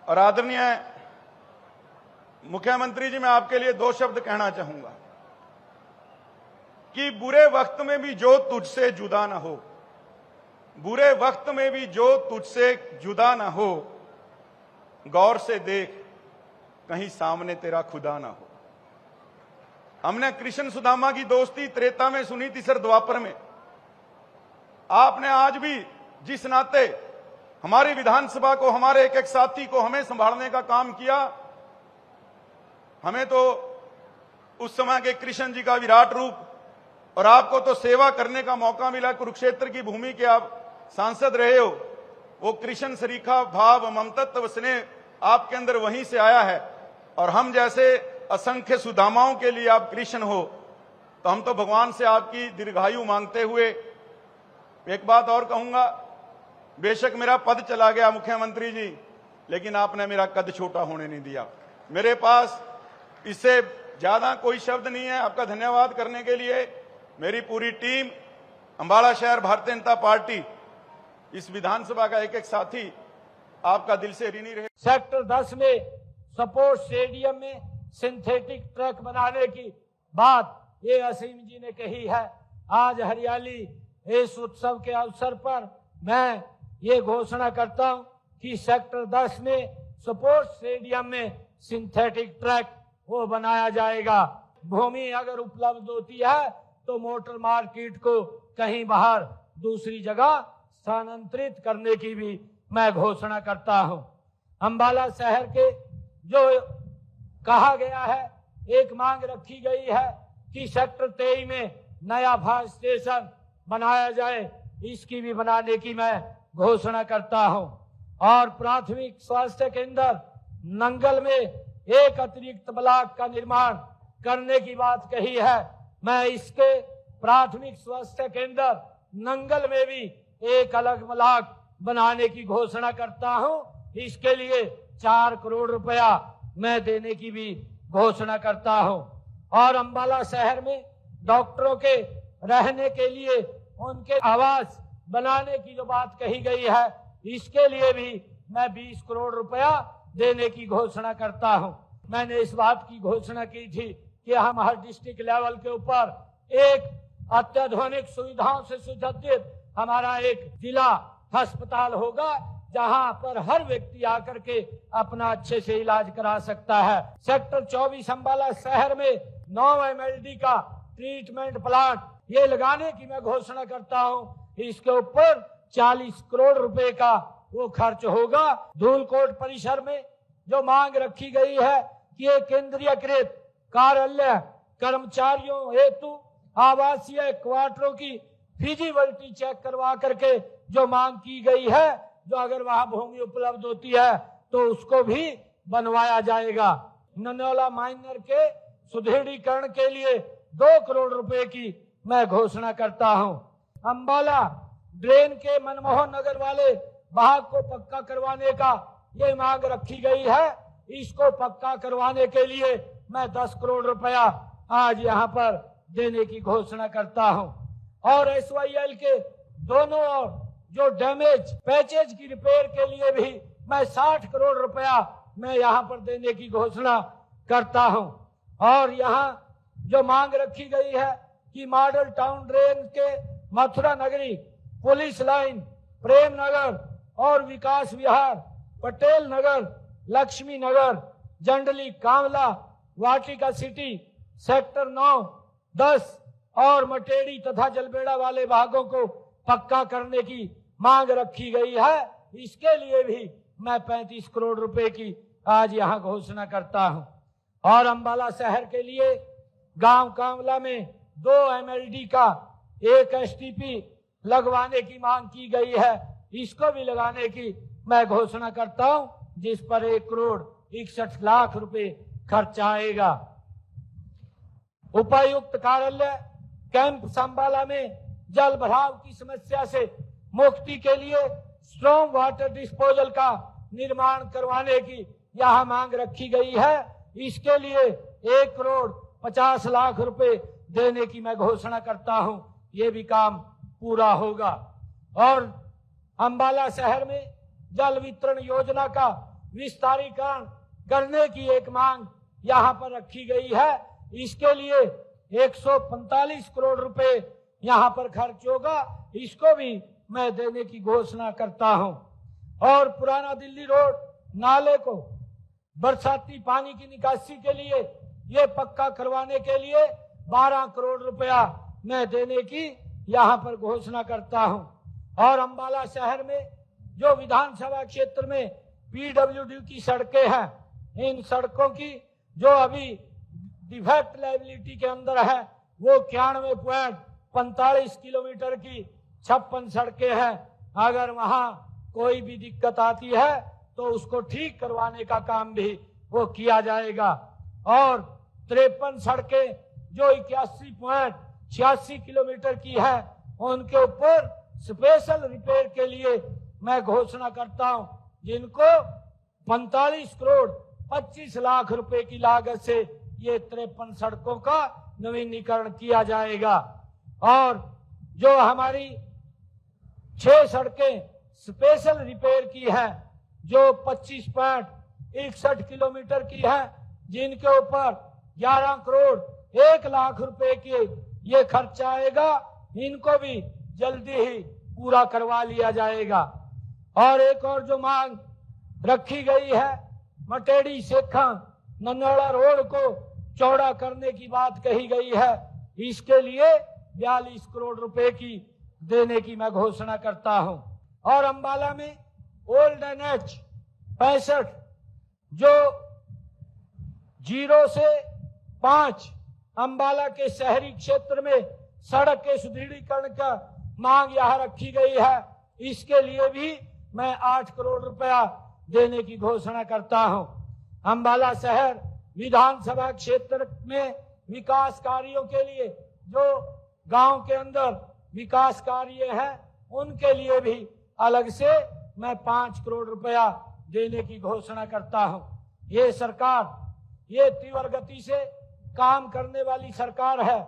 और आदरणीय मुख्यमंत्री जी, मैं आपके लिए दो शब्द कहना चाहूंगा कि बुरे वक्त में भी जो तुझसे जुदा ना हो, बुरे वक्त में भी जो तुझसे जुदा ना हो, गौर से देख कहीं सामने तेरा खुदा ना हो। हमने कृष्ण सुदामा की दोस्ती त्रेता में सुनी थी सर, द्वापर में। आपने आज भी जिस नाते हमारी विधानसभा को, हमारे एक एक साथी को हमें संभालने का काम किया, हमें तो उस समय के कृष्ण जी का विराट रूप और आपको तो सेवा करने का मौका मिला। कुरुक्षेत्र की भूमि के आप सांसद रहे हो, वो कृष्ण सरीखा भाव, ममतत्व, स्नेह आपके अंदर वहीं से आया है। और हम जैसे असंख्य सुदामाओं के लिए आप कृष्ण हो, तो हम तो भगवान से आपकी दीर्घायु मांगते हुए एक बात और कहूंगा, बेशक मेरा पद चला गया मुख्यमंत्री जी, लेकिन आपने मेरा कद छोटा होने नहीं दिया। मेरे पास इससे ज्यादा कोई शब्द नहीं है आपका धन्यवाद करने के लिए। मेरी पूरी टीम, अंबाला शहर भारतीय जनता पार्टी, इस विधानसभा का एक एक साथी आपका दिल से ऋणी रहे। सेक्टर 10 में स्पोर्ट्स स्टेडियम में सिंथेटिक ट्रैक बनाने की बात ये असीम जी ने कही है। आज हरियाली इस उत्सव के अवसर पर मैं ये घोषणा करता हूं कि सेक्टर 10 में स्पोर्ट्स स्टेडियम में सिंथेटिक ट्रैक वो बनाया जाएगा। भूमि अगर उपलब्ध होती है तो मोटर मार्केट को कहीं बाहर दूसरी जगह स्थानांतरित करने की भी मैं घोषणा करता हूं। अंबाला शहर के जो कहा गया है, एक मांग रखी गई है कि सेक्टर 23 में नया फायर स्टेशन बनाया जाए, इसकी भी बनाने की मैं घोषणा करता हूं। और प्राथमिक स्वास्थ्य केंद्र नंगल में एक अतिरिक्त ब्लॉक का निर्माण करने की बात कही है। मैं इसके प्राथमिक स्वास्थ्य केंद्र नंगल में भी एक अलग ब्लॉक बनाने की घोषणा करता हूं। इसके लिए 4 करोड़ रुपया मैं देने की भी घोषणा करता हूं। और अंबाला शहर में डॉक्टरों के रहने के लिए उनके आवास बनाने की जो बात कही गई है, इसके लिए भी मैं 20 करोड़ रुपया देने की घोषणा करता हूं। मैंने इस बात की घोषणा की थी कि हम हर डिस्ट्रिक्ट लेवल के ऊपर एक अत्याधुनिक सुविधाओं से सुसज्जित हमारा एक जिला अस्पताल होगा, जहां पर हर व्यक्ति आकर के अपना अच्छे से इलाज करा सकता है। सेक्टर 24 अंबाला शहर में 9 MLD का ट्रीटमेंट प्लांट ये लगाने की मैं घोषणा करता हूं। इसके ऊपर 40 करोड़ रुपए का वो खर्च होगा। धूलकोट परिसर में जो मांग रखी गई है कि एक केंद्रीयकृत कार्यालय कर्मचारियों हेतु आवासीय क्वार्टरों की फिजिबिलिटी चेक करवा करके जो मांग की गई है, जो अगर वहां भूमि उपलब्ध होती है तो उसको भी बनवाया जाएगा। ननौला माइनर के सुदृढ़ीकरण के लिए 2 करोड़ रुपए की मैं घोषणा करता हूं। अंबाला ड्रेन के मनमोहन नगर वाले भाग को पक्का करवाने का ये मांग रखी गई है। इसको पक्का करवाने के लिए मैं 10 करोड़ रुपया आज यहाँ पर देने की घोषणा करता हूं। और SYL के दोनों ओर जो डैमेज पैचेज की रिपेयर के लिए भी मैं 60 करोड़ रुपया मैं यहाँ पर देने की घोषणा करता हूं। और यहाँ जो मांग रखी गई है कि मॉडल टाउन ड्रेन के मथुरा नगरी, पुलिस लाइन, प्रेम नगर और विकास विहार, पटेल नगर, लक्ष्मी नगर, जंडली, कांवला, वाटिका सिटी, सेक्टर 9, 10 और मटेड़ी तथा जलबेड़ा वाले भागों को पक्का करने की मांग रखी गई है। इसके लिए भी मैं 35 करोड़ रुपए की आज यहाँ घोषणा करता हूँ। और अंबाला शहर के लिए गांव कांवला में 2 MLD का 1 STP लगवाने की मांग की गई है। इसको भी लगाने की मैं घोषणा करता हूं, जिस पर 1 करोड़ 61 लाख रुपए खर्च आएगा। उपायुक्त कार्यालय कैंप अंबाला में जल भराव की समस्या से मुक्ति के लिए स्ट्रॉन्ग वाटर डिस्पोजल का निर्माण करवाने की यहाँ मांग रखी गई है। इसके लिए 1 करोड़ 50 लाख रुपए देने की मैं घोषणा करता हूं। ये भी काम पूरा होगा। और अंबाला शहर में जल वितरण योजना का विस्तारीकरण करने की एक मांग यहाँ पर रखी गई है। इसके लिए 145 करोड़ रुपए यहाँ पर खर्च होगा, इसको भी मैं देने की घोषणा करता हूं। और पुराना दिल्ली रोड नाले को बरसाती पानी की निकासी के लिए ये पक्का करवाने के लिए 12 करोड़ रुपया मैं देने की यहाँ पर घोषणा करता हूं। और अंबाला शहर में जो विधानसभा क्षेत्र में पीडब्ल्यूडी की सड़कें हैं, इन सड़कों की जो अभी डिफेक्ट लायबिलिटी के अंदर है वो 91.45 किलोमीटर की 56 सड़कें हैं। अगर वहां कोई भी दिक्कत आती है तो उसको ठीक करवाने का काम भी वो किया जाएगा। और 53 सड़कें जो 81.86 किलोमीटर की है उनके ऊपर स्पेशल रिपेयर के लिए मैं घोषणा करता हूं, जिनको 45 करोड़ 25 लाख रुपए की लागत से ये 53 सड़कों का नवीनीकरण किया जाएगा। और जो हमारी 6 सड़कें स्पेशल रिपेयर की है जो 25.61 किलोमीटर की है, जिनके ऊपर 11 करोड़ 1 लाख रुपए के ये खर्चा आएगा, इनको भी जल्दी ही पूरा करवा लिया जाएगा। और एक और जो मांग रखी गई है, मटेड़ी सेखा नन्नाड़ा रोड को चौड़ा करने की बात कही गई है, इसके लिए 42 करोड़ रुपए की देने की मैं घोषणा करता हूं। और अंबाला में ओल्ड NH 65 जो 0 से 5 अंबाला के शहरी क्षेत्र में सड़क के सुदृढ़ीकरण का मांग यहाँ रखी गई है, इसके लिए भी मैं 8 करोड़ रुपया देने की घोषणा करता हूं। अंबाला शहर विधानसभा क्षेत्र में विकास कार्यों के लिए जो गांव के अंदर विकास कार्य हैं उनके लिए भी अलग से मैं 5 करोड़ रुपया देने की घोषणा करता हूं। ये सरकार ये तीव्र गति से काम करने वाली सरकार है।